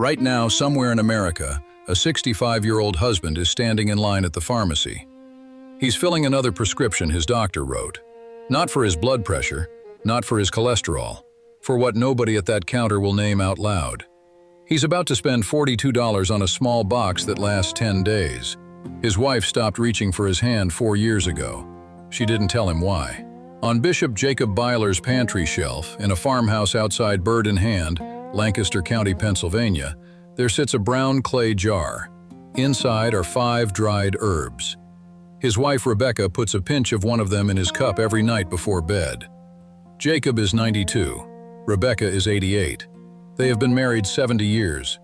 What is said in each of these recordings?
Right now, somewhere in America, a 65-year-old husband is standing in line at the pharmacy. He's filling another prescription his doctor wrote. Not for his blood pressure, not for his cholesterol, for what nobody at that counter will name out loud. He's about to spend $42 on a small box that lasts 10 days. His wife stopped reaching for his hand 4 years ago. She didn't tell him why. On Bishop Jacob Beiler's pantry shelf, in a farmhouse outside Bird in Hand, Lancaster County, Pennsylvania, there sits a brown clay jar. Inside are 5 dried herbs. His wife Rebecca puts a pinch of one of them in his cup every night before bed. Jacob is 92. Rebecca is 88. They have been married 70 years.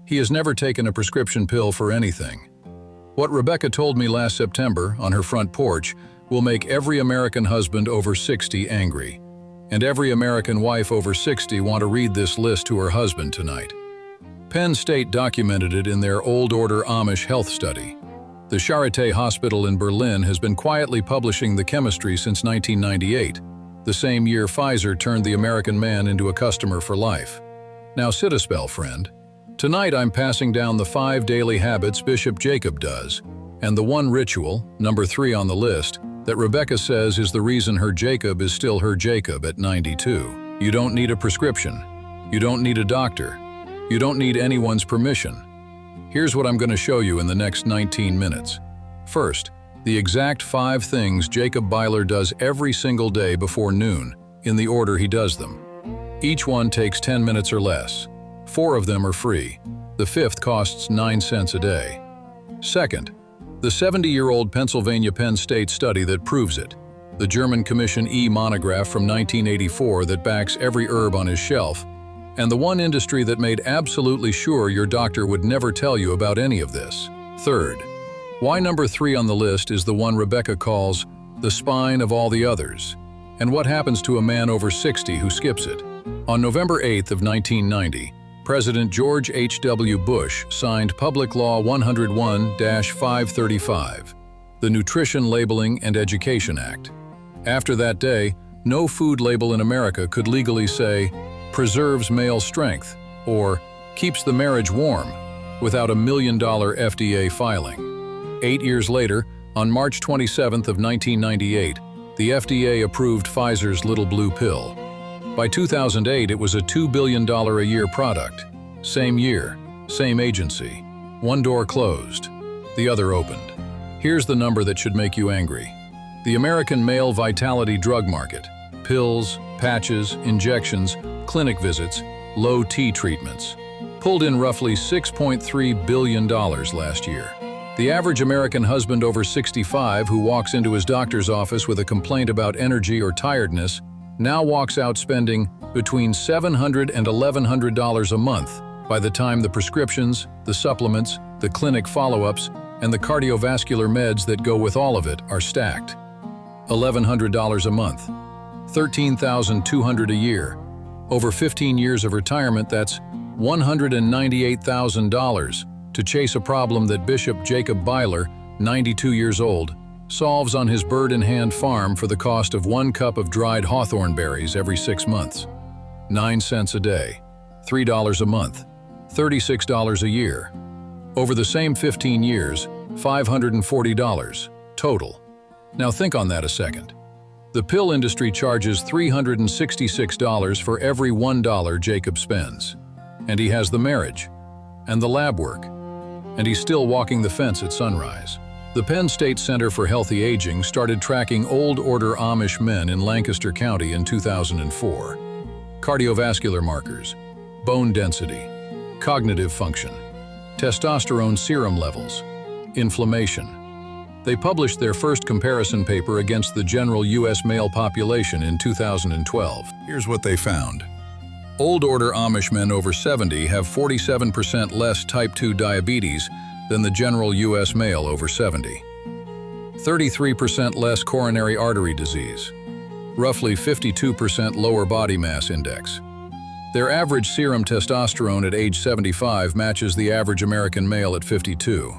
He has never taken a prescription pill for anything. What Rebecca told me last September on her front porch will make every American husband over 60 angry, and every American wife over 60 want to read this list to her husband tonight. Penn State documented it in their Old Order Amish health study. The Charité Hospital in Berlin has been quietly publishing the chemistry since 1998, the same year Pfizer turned the American man into a customer for life. Now sit a spell, friend. Tonight I'm passing down the 5 daily habits Bishop Jacob does, and the one ritual, number 3 on the list, that Rebecca says is the reason her Jacob is still her Jacob at 92. You don't need a prescription. You don't need a doctor. You don't need anyone's permission. Here's what I'm going to show you in the next 19 minutes. First, the exact 5 things Jacob Beiler does every single day before noon, in the order he does them. Each one takes 10 minutes or less. 4 of them are free. The 5th costs 9 cents a day. Second, the 70-year-old Pennsylvania Penn State study that proves it. The German Commission E monograph from 1984 that backs every herb on his shelf, and the one industry that made absolutely sure your doctor would never tell you about any of this. Third, why number 3 on the list is the one Rebecca calls the spine of all the others, and what happens to a man over 60 who skips it. On November 8th of 1990, President George H.W. Bush signed Public Law 101-535, the Nutrition Labeling and Education Act. After that day, no food label in America could legally say, preserves male strength, or keeps the marriage warm, without a $1 million FDA filing. 8 years later, on March 27th of 1998, the FDA approved Pfizer's Little Blue Pill. By 2008, it was a $2 billion a year product. Same year, same agency. One door closed, the other opened. Here's the number that should make you angry. The American male vitality drug market. Pills, patches, injections, clinic visits, low T treatments. Pulled in roughly $6.3 billion last year. The average American husband over 65 who walks into his doctor's office with a complaint about energy or tiredness now walks out spending between $700 and $1,100 a month by the time the prescriptions, the supplements, the clinic follow-ups, and the cardiovascular meds that go with all of it are stacked. $1,100 a month, $13,200 a year. Over 15 years of retirement, that's $198,000 to chase a problem that Bishop Jacob Beiler, 92 years old, solves on his Bird in Hand farm for the cost of 1 cup of dried hawthorn berries every 6 months. 9 cents a day, $3 a month, $36 a year. Over the same 15 years, $540 total. Now think on that a second. The pill industry charges $366 for every $1 Jacob spends. And he has the marriage, and the lab work, and he's still walking the fence at sunrise. The Penn State Center for Healthy Aging started tracking Old Order Amish men in Lancaster County in 2004. Cardiovascular markers, bone density, cognitive function, testosterone serum levels, inflammation. They published their first comparison paper against the general U.S. male population in 2012. Here's what they found. Old Order Amish men over 70 have 47% less type 2 diabetes than the general U.S. male over 70. 33% less coronary artery disease. Roughly 52% lower body mass index. Their average serum testosterone at age 75 matches the average American male at 52.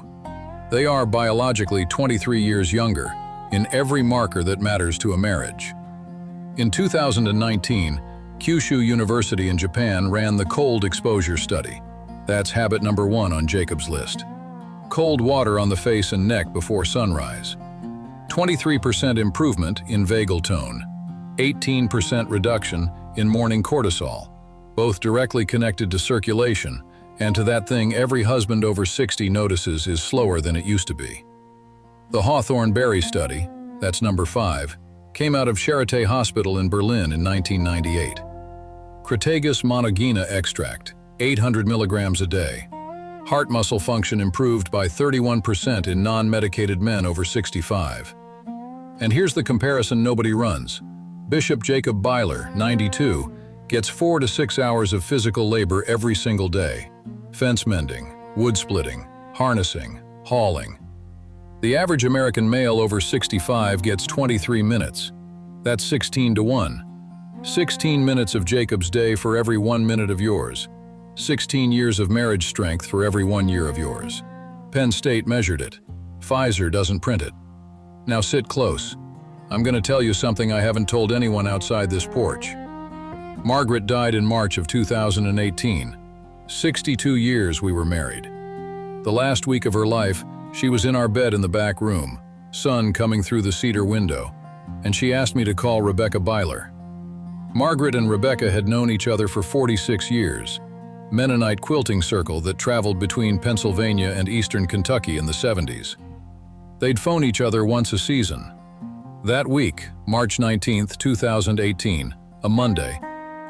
They are biologically 23 years younger in every marker that matters to a marriage. In 2019, Kyushu University in Japan ran the cold exposure study. That's habit number 1 on Jacob's list. Cold water on the face and neck before sunrise. 23% improvement in vagal tone. 18% reduction in morning cortisol, both directly connected to circulation and to that thing every husband over 60 notices is slower than it used to be. The Hawthorne-Berry study, that's number 5, came out of Charité Hospital in Berlin in 1998. Crataegus monogyna extract, 800 milligrams a day. Heart muscle function improved by 31% in non-medicated men over 65. And here's the comparison nobody runs. Bishop Jacob Beiler, 92, gets 4 to 6 hours of physical labor every single day. Fence mending, wood splitting, harnessing, hauling. The average American male over 65 gets 23 minutes. That's 16 to 1. 16 minutes of Jacob's day for every 1 minute of yours. 16 years of marriage strength for every 1 year of yours. Penn State measured it. Pfizer doesn't print it. Now sit close. I'm going to tell you something I haven't told anyone outside this porch. Margaret died in March of 2018. 62 years we were married. The last week of her life, she was in our bed in the back room, sun coming through the cedar window, and she asked me to call Rebecca Beiler. Margaret and Rebecca had known each other for 46 years. Mennonite quilting circle that traveled between Pennsylvania and eastern Kentucky in the 70s. They'd phone each other once a season. That week, March 19, 2018, a Monday,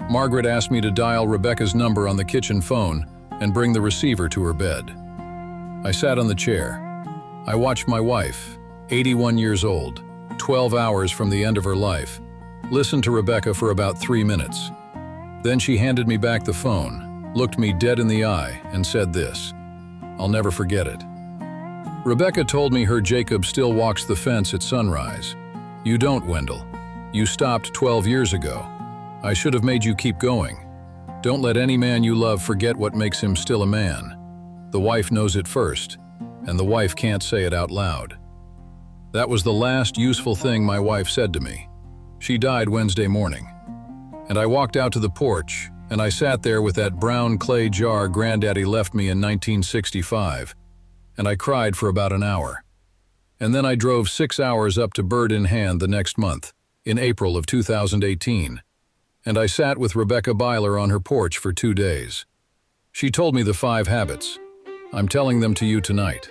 Margaret asked me to dial Rebecca's number on the kitchen phone and bring the receiver to her bed. I sat on the chair. I watched my wife, 81 years old, 12 hours from the end of her life, listen to Rebecca for about 3 minutes. Then she handed me back the phone, looked me dead in the eye, and said this. I'll never forget it. Rebecca told me her Jacob still walks the fence at sunrise. You don't, Wendell. You stopped 12 years ago. I should have made you keep going. Don't let any man you love forget what makes him still a man. The wife knows it first, and the wife can't say it out loud. That was the last useful thing my wife said to me. She died Wednesday morning. And I walked out to the porch, and I sat there with that brown clay jar Granddaddy left me in 1965, and I cried for about an hour. And then I drove 6 hours up to Bird in Hand the next month, in April of 2018, and I sat with Rebecca Beiler on her porch for 2 days. She told me the 5 habits. I'm telling them to you tonight.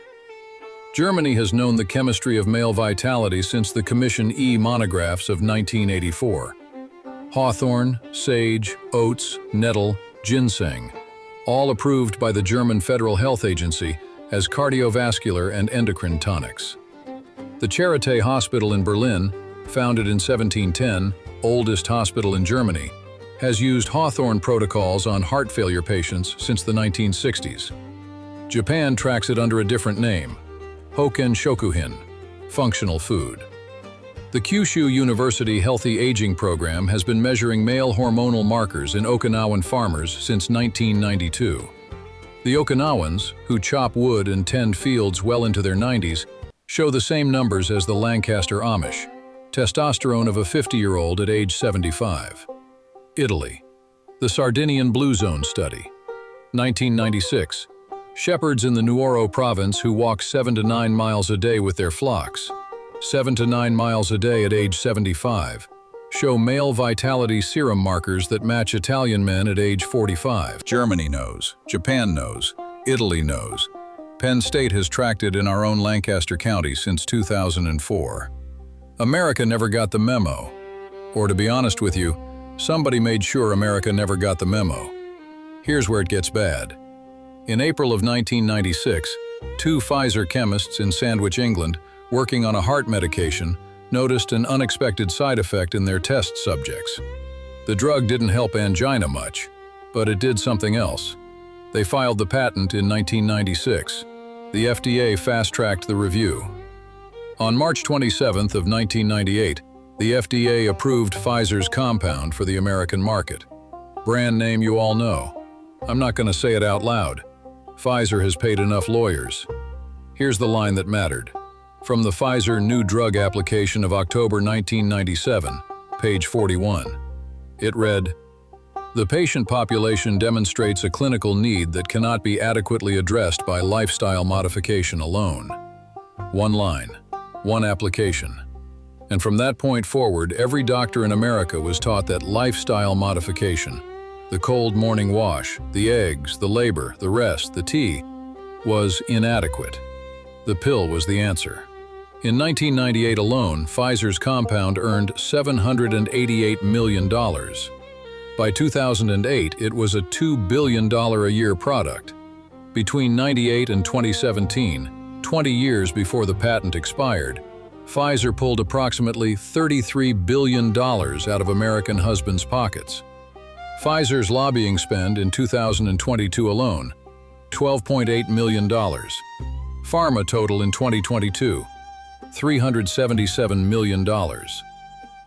Germany has known the chemistry of male vitality since the Commission E monographs of 1984. Hawthorn, sage, oats, nettle, ginseng, all approved by the German Federal Health Agency as cardiovascular and endocrine tonics. The Charité Hospital in Berlin, founded in 1710, oldest hospital in Germany, has used Hawthorne protocols on heart failure patients since the 1960s. Japan tracks it under a different name, Hoken Shokuhin, functional food. The Kyushu University Healthy Aging Program has been measuring male hormonal markers in Okinawan farmers since 1992. The Okinawans, who chop wood and tend fields well into their 90s, show the same numbers as the Lancaster Amish, testosterone of a 50-year-old at age 75. Italy. The Sardinian Blue Zone Study. 1996. Shepherds in the Nuoro province who walk 7 to 9 miles a day with their flocks, 7 to 9 miles a day at age 75, show male vitality serum markers that match Italian men at age 45. Germany knows, Japan knows, Italy knows. Penn State has tracked it in our own Lancaster County since 2004. America never got the memo. Or to be honest with you, somebody made sure America never got the memo. Here's where it gets bad. In April of 1996, 2 Pfizer chemists in Sandwich, England, working on a heart medication, noticed an unexpected side effect in their test subjects. The drug didn't help angina much, but it did something else. They filed the patent in 1996. The FDA fast-tracked the review. On March 27th of 1998, the FDA approved Pfizer's compound for the American market. Brand name you all know. I'm not going to say it out loud. Pfizer has paid enough lawyers. Here's the line that mattered. From the Pfizer New Drug Application of October 1997, page 41. It read, The patient population demonstrates a clinical need that cannot be adequately addressed by lifestyle modification alone. One line, one application. And from that point forward, every doctor in America was taught that lifestyle modification, the cold morning wash, the eggs, the labor, the rest, the tea, was inadequate. The pill was the answer. In 1998 alone, Pfizer's compound earned $788 million. By 2008, it was a $2 billion a year product. Between 1998 and 2017, 20 years before the patent expired, Pfizer pulled approximately $33 billion out of American husbands' pockets. Pfizer's lobbying spend in 2022 alone, $12.8 million. Pharma total in 2022, $377 million.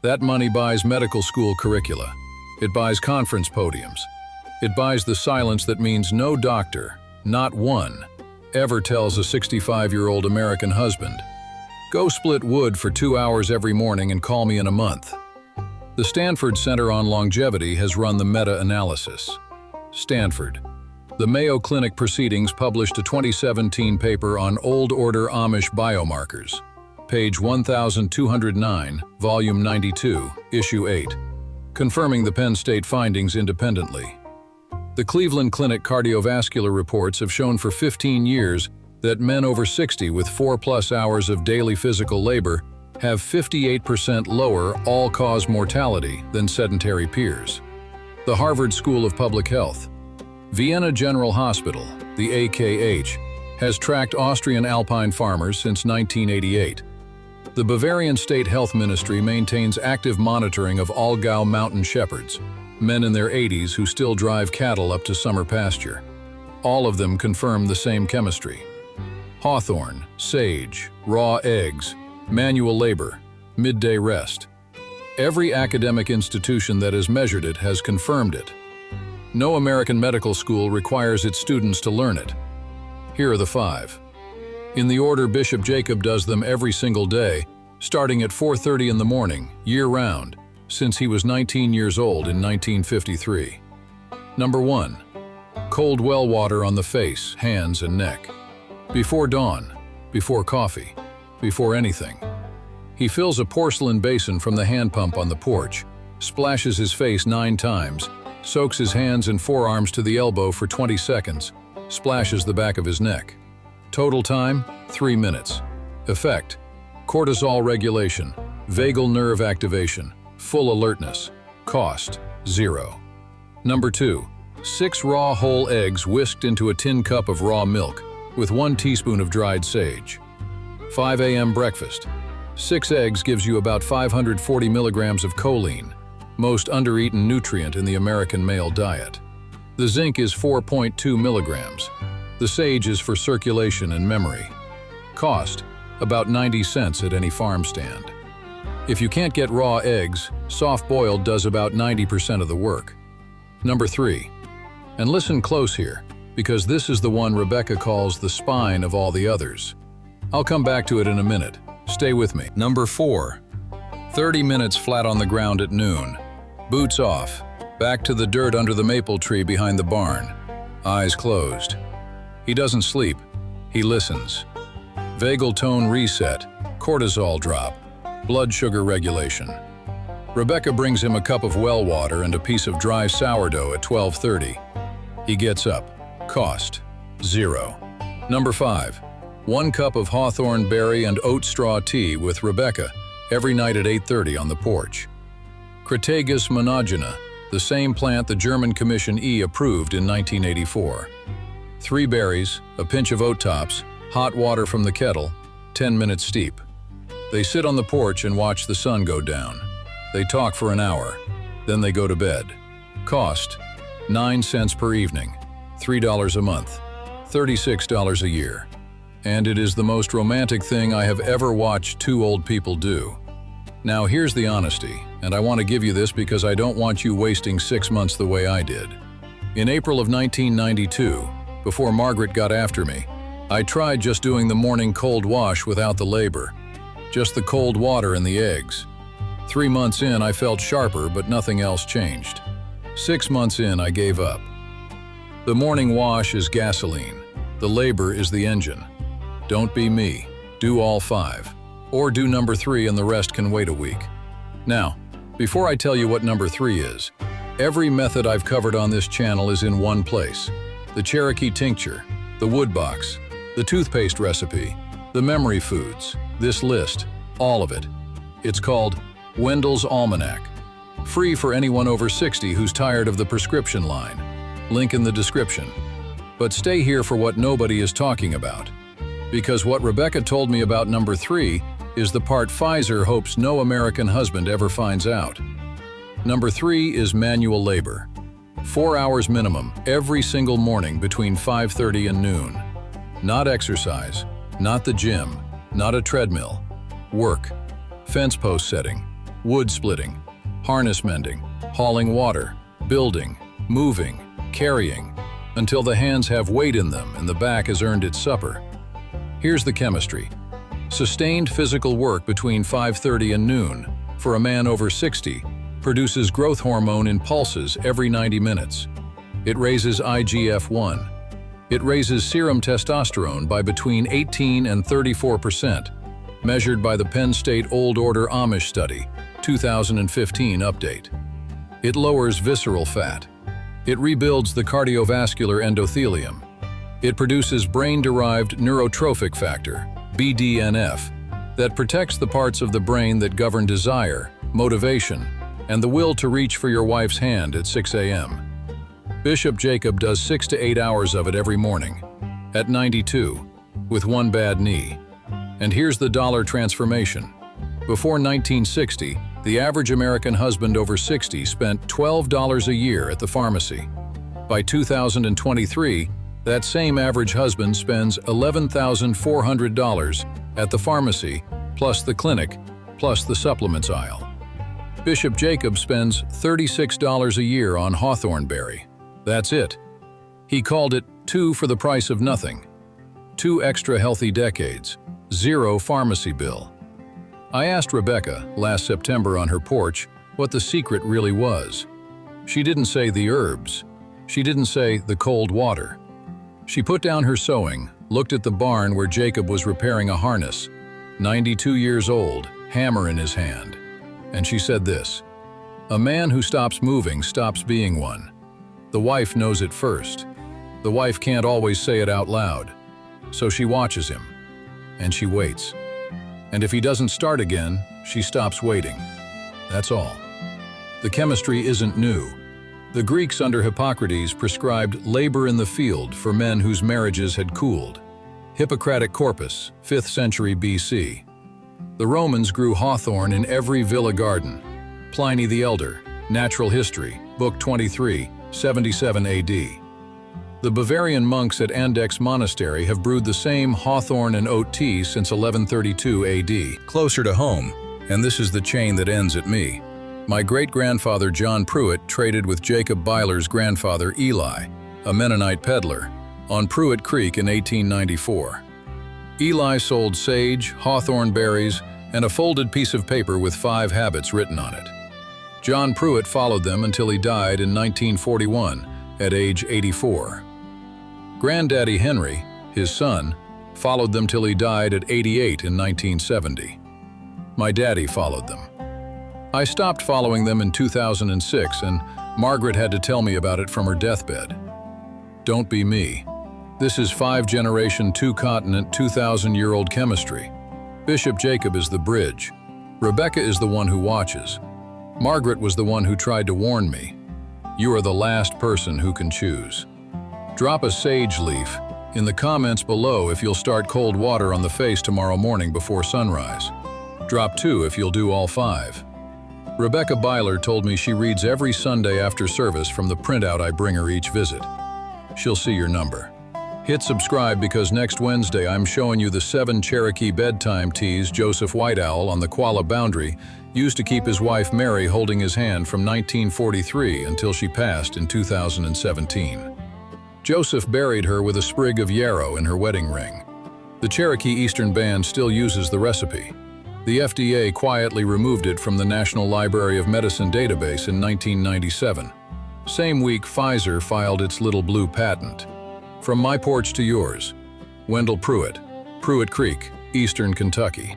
That money buys medical school curricula. It buys conference podiums. It buys the silence that means no doctor, not one, ever tells a 65-year-old American husband, "Go split wood for 2 hours every morning and call me in a month." The Stanford Center on Longevity has run the meta-analysis. Stanford. The Mayo Clinic Proceedings published a 2017 paper on Old Order Amish biomarkers. Page 1209, Volume 92, Issue 8. Confirming the Penn State findings independently. The Cleveland Clinic cardiovascular reports have shown for 15 years that men over 60 with 4+ hours of daily physical labor have 58% lower all-cause mortality than sedentary peers. The Harvard School of Public Health. Vienna General Hospital, the AKH, has tracked Austrian alpine farmers since 1988. The Bavarian State Health Ministry maintains active monitoring of Allgäu mountain shepherds, men in their 80s who still drive cattle up to summer pasture. All of them confirm the same chemistry. Hawthorn, sage, raw eggs, manual labor, midday rest. Every academic institution that has measured it has confirmed it. No American medical school requires its students to learn it. Here are the 5. In the order Bishop Jacob does them every single day, starting at 4:30 in the morning, year-round, since he was 19 years old in 1953. Number 1. Cold well water on the face, hands, and neck. Before dawn, before coffee, before anything. He fills a porcelain basin from the hand pump on the porch, splashes his face 9 times, soaks his hands and forearms to the elbow for 20 seconds, splashes the back of his neck. Total time, 3 minutes. Effect: cortisol regulation, vagal nerve activation, full alertness. Cost: 0. Number 2. 6 raw whole eggs whisked into a tin cup of raw milk with 1 teaspoon of dried sage. 5 a.m. breakfast. 6 eggs gives you about 540 milligrams of choline, most under-eaten nutrient in the American male diet. The zinc is 4.2 milligrams. The sage is for circulation and memory. Cost: about 90 cents at any farm stand. If you can't get raw eggs, soft-boiled does about 90% of the work. Number 3. And listen close here, because this is the one Rebecca calls the spine of all the others. I'll come back to it in a minute. Stay with me. Number 4. 30 minutes flat on the ground at noon. Boots off. Back to the dirt under the maple tree behind the barn. Eyes closed. He doesn't sleep. He listens. Vagal tone reset. Cortisol drop. Blood sugar regulation. Rebecca brings him a cup of well water and a piece of dry sourdough at 12:30. He gets up. Cost: 0. Number 5. 1 cup of hawthorn berry and oat straw tea with Rebecca every night at 8:30 on the porch. Crataegus monogena, the same plant the German Commission E approved in 1984. 3 berries, a pinch of oat tops, hot water from the kettle, 10 minutes steep. They sit on the porch and watch the sun go down. They talk for an hour, then they go to bed. Cost: 9 cents per evening, $3 a month, $36 a year. And it is the most romantic thing I have ever watched 2 old people do. Now here's the honesty, and I want to give you this because I don't want you wasting 6 months the way I did. In April of 1992, before Margaret got after me, I tried just doing the morning cold wash without the labor, just the cold water and the eggs. 3 months in, I felt sharper, but nothing else changed. 6 months in, I gave up. The morning wash is gasoline. The labor is the engine. Don't be me. Do all 5. Or do number 3 and the rest can wait a week. Now, before I tell you what number 3 is, every method I've covered on this channel is in one place. The Cherokee tincture, the wood box, the toothpaste recipe, the memory foods, this list, all of it. It's called Wendell's Almanac. Free for anyone over 60 who's tired of the prescription line. Link in the description. But stay here for what nobody is talking about. Because what Rebecca told me about number 3 is the part Pfizer hopes no American husband ever finds out. Number 3 is manual labor. 4 hours minimum every single morning between 5:30 and noon. Not exercise, not the gym, not a treadmill. Work, fence post setting, wood splitting, harness mending, hauling water, building, moving, carrying, until the hands have weight in them and the back has earned its supper. Here's the chemistry. Sustained physical work between 5:30 and noon for a man over 60 produces growth hormone in pulses every 90 minutes. It raises IGF-1. It raises serum testosterone by between 18 and 34%, measured by the Penn State Old Order Amish study, 2015 update. It lowers visceral fat. It rebuilds the cardiovascular endothelium. It produces brain-derived neurotrophic factor, BDNF, that protects the parts of the brain that govern desire, motivation, and the will to reach for your wife's hand at 6 a.m. Bishop Jacob does 6 to 8 hours of it every morning, at 92, with one bad knee. And here's the dollar transformation. Before 1960, the average American husband over 60 spent $12 a year at the pharmacy. By 2023, that same average husband spends $11,400 at the pharmacy, plus the clinic, plus the supplements aisle. Bishop Jacob spends $36 a year on hawthornberry. That's it. He called it 2 for the price of nothing. 2 extra healthy decades, 0 pharmacy bill. I asked Rebecca last September on her porch what the secret really was. She didn't say the herbs. She didn't say the cold water. She put down her sewing, looked at the barn where Jacob was repairing a harness, 92 years old, hammer in his hand. And she said this: "A man who stops moving stops being one. The wife knows it first. The wife can't always say it out loud. So she watches him, and she waits. And if he doesn't start again, she stops waiting. That's all." The chemistry isn't new. The Greeks under Hippocrates prescribed labor in the field for men whose marriages had cooled. Hippocratic Corpus, 5th century BC. The Romans grew hawthorn in every villa garden. Pliny the Elder, Natural History, Book 23, 77 AD. The Bavarian monks at Andechs Monastery have brewed the same hawthorn and oat tea since 1132 AD. Closer to home, and this is the chain that ends at me. My great-grandfather John Pruitt traded with Jacob Beiler's grandfather Eli, a Mennonite peddler, on Pruitt Creek in 1894. Eli sold sage, hawthorn berries, and a folded piece of paper with 5 habits written on it. John Pruitt followed them until he died in 1941 at age 84. Granddaddy Henry, his son, followed them till he died at 88 in 1970. My daddy followed them. I stopped following them in 2006, and Margaret had to tell me about it from her deathbed. Don't be me. This is 5-generation, 2-continent, 2,000-year-old chemistry. Bishop Jacob is the bridge. Rebecca is the one who watches. Margaret was the one who tried to warn me. You are the last person who can choose. Drop a sage leaf in the comments below if you'll start cold water on the face tomorrow morning before sunrise. Drop 2 if you'll do all 5. Rebecca Beiler told me she reads every Sunday after service from the printout I bring her each visit. She'll see your number. Hit subscribe because next Wednesday I'm showing you the 7 Cherokee bedtime teas Joseph White Owl on the Qualla boundary used to keep his wife Mary holding his hand from 1943 until she passed in 2017. Joseph buried her with a sprig of yarrow in her wedding ring. The Cherokee Eastern Band still uses the recipe. The FDA quietly removed it from the National Library of Medicine database in 1997. Same week, Pfizer filed its little blue patent. From my porch to yours. Wendell Pruitt, Pruitt Creek, Eastern Kentucky.